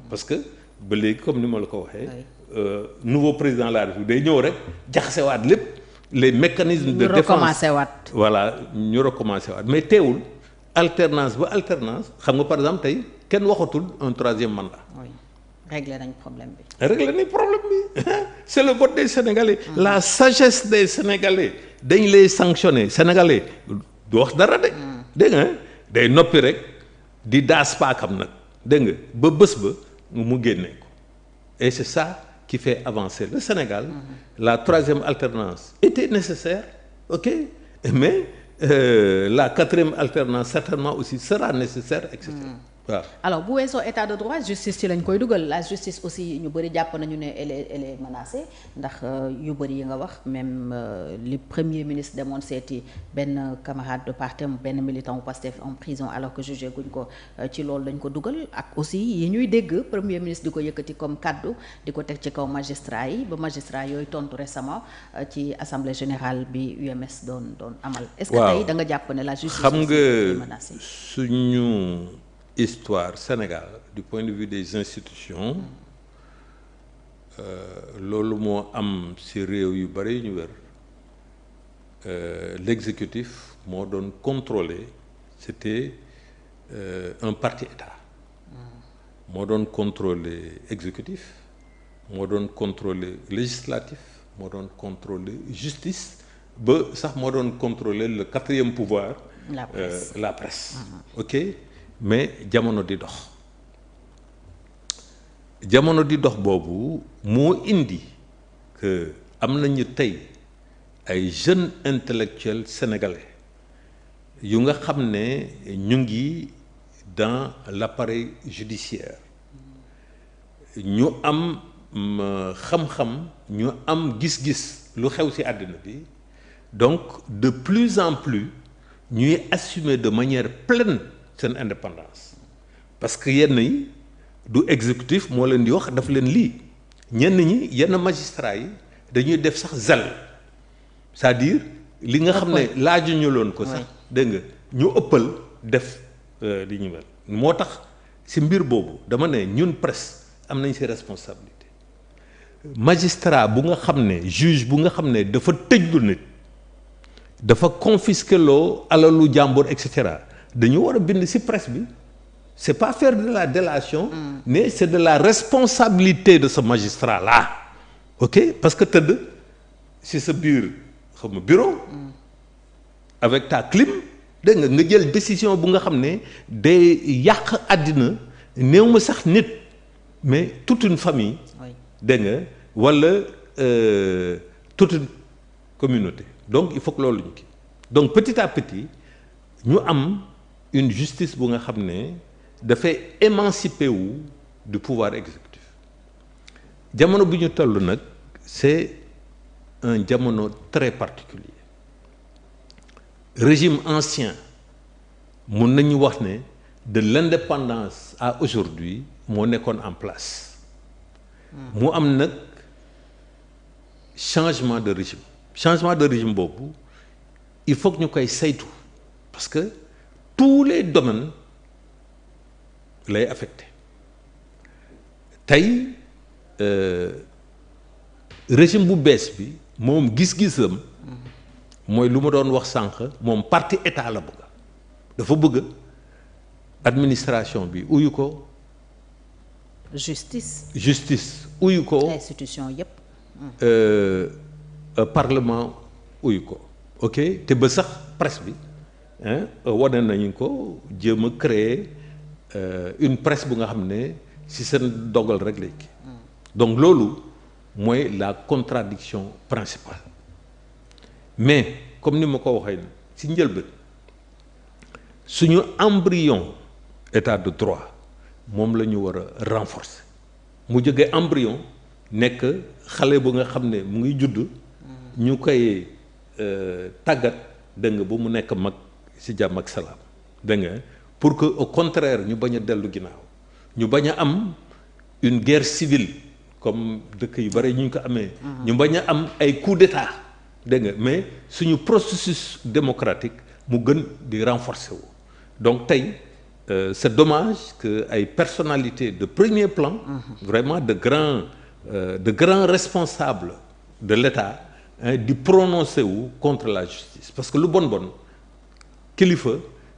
parce que ba léegi comme ni ma la ko waxee. nouveau président de la République day ñëw rek jaxasewaat lépp les mécanismes de défense voilà ñu recommencé waat mais teewul alternance ba alternance xam nga par exemple tey kenn waxatul un troisième mandat. oui réglé nañ problème bi. C'est le vote des Sénégalais. La sagesse des Sénégalais dañ lay sanctionner Sénégalais du wax dara de. dégg nga day noppi rek di daas paakam nag dégg nga ba bés ba mu génnee ko et c'est ça qui fait avancer le Sénégal. La troisième alternance était nécessaire ok mais la quatrième alternance certainement aussi sera nécessaire et cetera. waaw alors bu weesoo état de droit justice ci lañ koy dugal la justice aussi ñu bëri jàpp nañu ne elle est menacée ndax yu bëri yi nga wax même li premier ministre demoon seeti benn camarade de parti benn militant bu Pastef en prison alors que jugé guñ ko ci loolu lañ ko dugal ak aussi yi ñuy dégg premier ministre di ko yëkkati comme kaddu di ko teg ci kaw magistrat yi ba magistrat yooyu tontu récemment ci assemblée générale bi UMS doon amal. est-ce que tey da nga jàpp ne la justice xam nga menacée suñu histoire Sénégal du point de vue des institutions loolu moo am ci réew yu bari ñu wër l'exécutif moo doon contrôler c'était un parti État moo doon contrôler exécutif moo doon contrôler législatif moo doon contrôler justice ba sax moo doon contrôler le quatrième pouvoir la presse ok mais jamono di dox boobu moo indi que am nañu tey ay jeunes intellectuels sénégalais yu nga xam ne ñu ngi dans l'appareil judiciaire ñu am xam-xam ñu am gis-gis lu xew ci àddina bi donc de plus en plus ñuy assumer de manière pleine seen indépendance parce que yenn yi du exécutif moo leen di wax daf leen lii ñenn ñi yenn magistrats yi dañuy def sax zèle c'est-à-dire li nga xam ne laajuñu loon ko sax dégg nga ñu ëppal def li ñu mel moo tax ci mbir boobu dama ne ñun presse am nañ ci responsabilité magistrat bu nga xam ne juge bu nga xam ne dafa tëjlu nit dafa confisquer loo alalu jàmbur et cetera dañu war a bind ci presse bi c'est pas faire de la délation mais c'est de la responsabilité de ce magistrat là ok parce que tëdd ci sa biir xam nga bureau avec ta clim dégg nga jël décision bu nga xam ne day yàq àddina néew ma sax nit mais toute une famille dégg nga walla toute une communauté donc il faut que loolu ñu kii donc petit à petit ñu am une justice bu nga xam ne dafay émanciper wu du pouvoir exécutif jamono bu ñu toll nag c'est un jamono très particulier régime ancien mun nañu wax ne de l'indépendance à aujourd'hui moo nekkoon en place mu am nag changement de régime boobu il faut que ñu koy saytu parce que tous les domaines lay affecté tey régime bu bees bi moom gis-gisam mooy lu ma doon wax sànq moom parti état la bëgg dafa bëgg administration bi uyu ko justice uyu ko institution yépp parlement uyu ko ok te ba sax presse bi wane nañu ko jéem a créer une presse bu nga xam ne ci seen dogal rek léegi donc loolu mooy la contradiction principale mais comme ni ma ko waxee ci njëlbeen suñu embryon état de droit moom la ñu war a renforcer mu jóge embryon nekk xale bu nga xam ne mu ngi judd ñu koy tàggat dégg nga ba mu nekk mag ci jàmm ak salaam dégg nga pour que au contraire ñu bañ a dellu ginnaaw ñu bañ a am une guerre civile comme dëkk yu bari ñu ko amee. ñu bañ a am ay coup d'état dégg nga mais suñu processus démocratique mu gën di renforcer wu donc tey c'est dommage que ay personnalités de premier plan vraiment de grands responsables de l'État di prononcer wu contre la justice parce que lu bon kilifa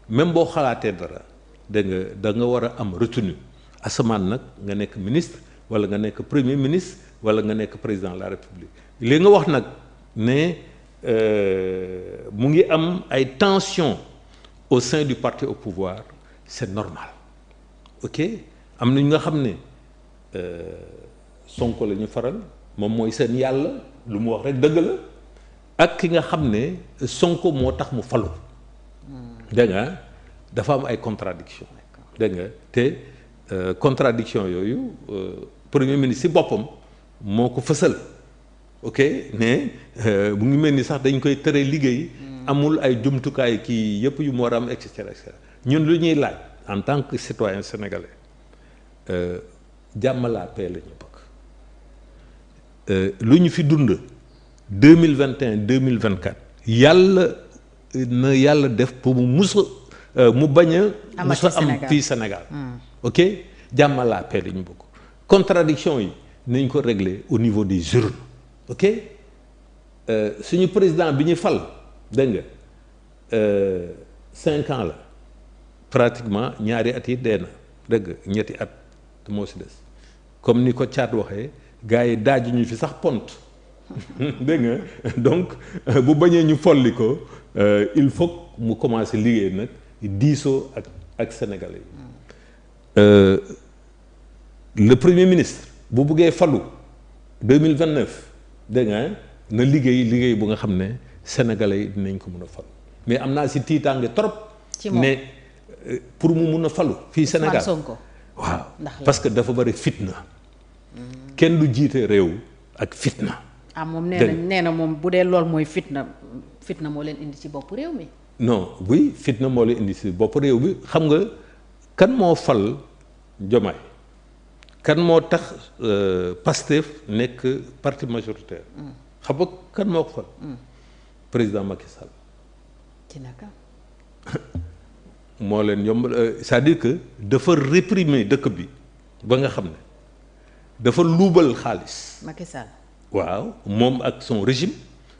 même boo xalaatee dara da nga war a am retenue asamaan nag nga nekk ministre wala nga nekk premier ministre wala nga nekk président de la République li nga wax nag ne mu ngi am ay tensions au sein du parti au pouvoir c'est normal ok am na ñu nga xam ne Sonko la ñu faral moom mooy seen yàlla lu mu wax rek dëgg la ak ki nga xam ne Sonko moo tax mu falu dégg nga dafa am ay contradiction dégg nga te contradiction yooyu premier ministre ci boppam moo ko fësal ok ne mu ngi mel ni sax dañ koy tere liggéey amul ay jumtukaay kii yëpp yu mu war a am et cetera ñun lu ñuy laaj en tant que citoyen sénégalais jàmm la paix la ñu bëgg lu ñu fi dund 2021 2024 yàlla def pour mu mu bañ a musa am fii Sénégal ok jàmm la paix la ñu bëgg contradiction yi nañ ko régler au niveau des urnes ok suñu président bi ñu fal dégg nga 5 ans la pratiquement ñaari at yi dee na dëgg ñetti at moo si des comme ni ko Thiat waxee gars yi daaju ñu fi sax pont dégg nga donc bu bañee ñu folli ko il faut mu commencer liggéey nag diisoo ak sénégalais yi le premier ministre bu buggee falu 2029 dégg nga na liggéey bu nga xam ne sénégalais yi dinañ ko mën a falu mais am naa si tiitaange trop ne pour mu mun a falu fii Sénégal waaw parce que dafa bari fitna kenn du jiite réew ak fitna moom nee na moom bu dee lool mooy fitna moo leen indi ci bopp réew mi non oui fitna moo leen indi ci bopp réew bi xam nga kan moo fal Diomaye kan moo tax Pastef nekk parti majoritaire xam nga kan moo ko fal président Macky Sall ci naka moo leen yomb c'est-à-dire que dafa réprimer dëkk bi ba nga xam ne dafa luubal xaalis Macky Sall waaw moom ak son régime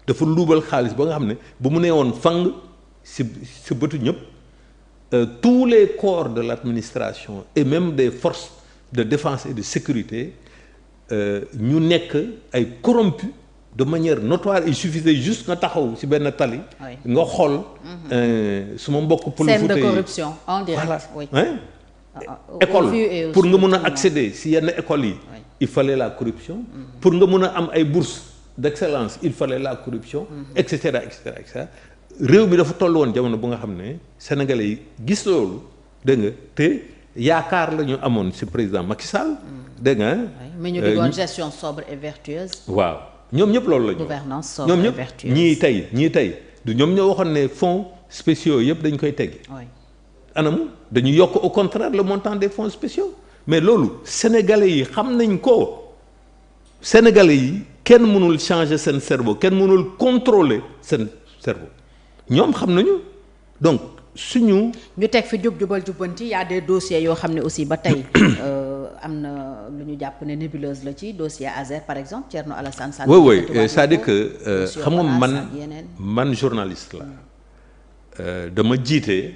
dafa luubal xaalis ba nga xam ne bu mu nee woon fang si bëtu ñëpp tous les corps de l'administration et même des forces de défense et de sécurité ñu nekk ay corrompus de manière notoire. Il suffisait juste nga taxaw ci benn tali nga xool suma mbokk pël scène de corruption en direct voilà oui. école pour nga mën a accéder ci yenn écoles yi il fallait la corruption pour nga mën a am ay bourses d'excellence il fallait la corruption et cetera et cetera et cetera réew mi dafa toll woon jamono bu nga xam ne sénégalais yi gis loolu dégg nga te yaakaar la ñu amoon ci président Macky Sall dégg nga mais ñu diggoon gestion sobre et vertueuse waaw ñoom ñëpp loolu la ñu gouvernance sobre et vertueuse ñii tey du ñoom ñoo waxoon ne fonds spéciaux yëpp dañ koy teggi anamu dañu yokk au contraire le montant des fonds spéciaux mais loolu sénégalais yi xam nañ ko sénégalais yi kenn mënul changer seen cerveau kenn mënul contrôler seen cerveau ñoom xam nañu donc suñu ñu teg fi jubal jubbanti y a des dossiers yoo xam ne aussi ba tey am na lu ñu jàpp ne nébuleuse la ci dossier Azer par exemple Thierno Alassane Sall. oui c'est-à-dire que xam nga man journaliste la dama jiite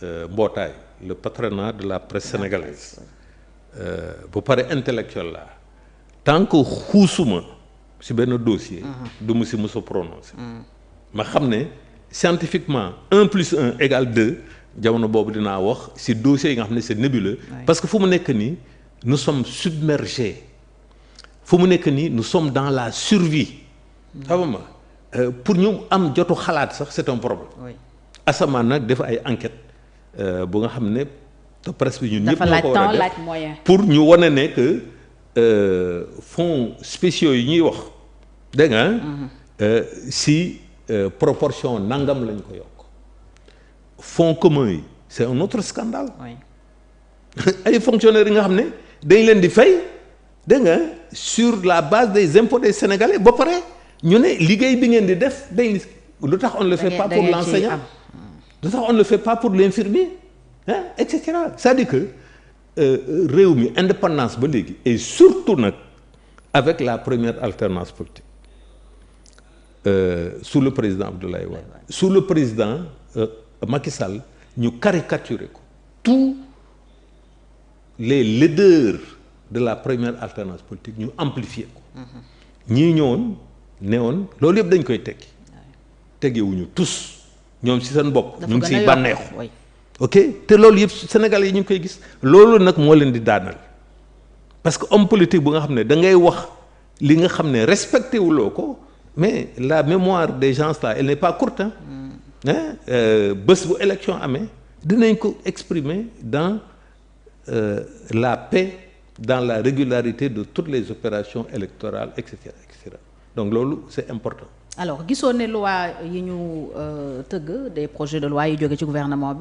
mbootaay le patronat de la presse sénégalaise bu pare intellectuel la tant que xuusuma ci benn dossier du mu ci mës a prononcer ma xam ne scientifiquement 1 + 1 = 2 jamono boobu dinaa wax ci dossiers yi nga xam ne c'est nébuleux parce que fu mu nekk nii nous sommes submergés fu mu nekk nii nous sommes dans la survie xam nga pour ñu am jotu xalaat sax c'est un problème asamaan nag def ay enquête bu nga xam ne te presse bi ñun ñëpp ñoo ko war a def pour ñu wane ne que fonds spéciaux yi ñuy wax dégg nga si proportion nangam lañ ko yokk fonds communs yi c'est un autre scandale ay fonctionnaires yi nga xam ne dañ leen di fay dégg nga sur la base des impôts des Sénégalais ba pare ñu ne liggéey bi ngeen di def day lu tax on ne le fait pas pour l'enseignant lu tax on ne le fait pas pour l'infirmier et cetera. C'est-à-dire que réew mi indépendance ba léegi et surtout nag avec la première alternance politique sous le président Abdoulaye Wade, sous le président Macky Sall, ñu caricaturé ko tous les leaders de la première alternance politique ñu amplifié ko. ñii ñëwoon newoon loolu yëpp dañ koy tekki tegewuñu tous ñoom ci seen bopp. ñu ngi siy bànneexu. ok te loolu yëpp Sénégalais yi ñu ngi koy gis loolu nag moo leen di daanal parce que homme politique bu nga xam ne da ngay wax li nga xam ne respecté wuloo ko mais la mémoire des gens là elle n'est pas courte bés bu élection amee dinañ ko exprimer dans la paix, dans la régularité de toutes les opérations électorales et cetera et cetera donc loolu c'est important. alors gisoon ne loi yi ñu tëgg des projets de loi yi jóge ci gouvernement bi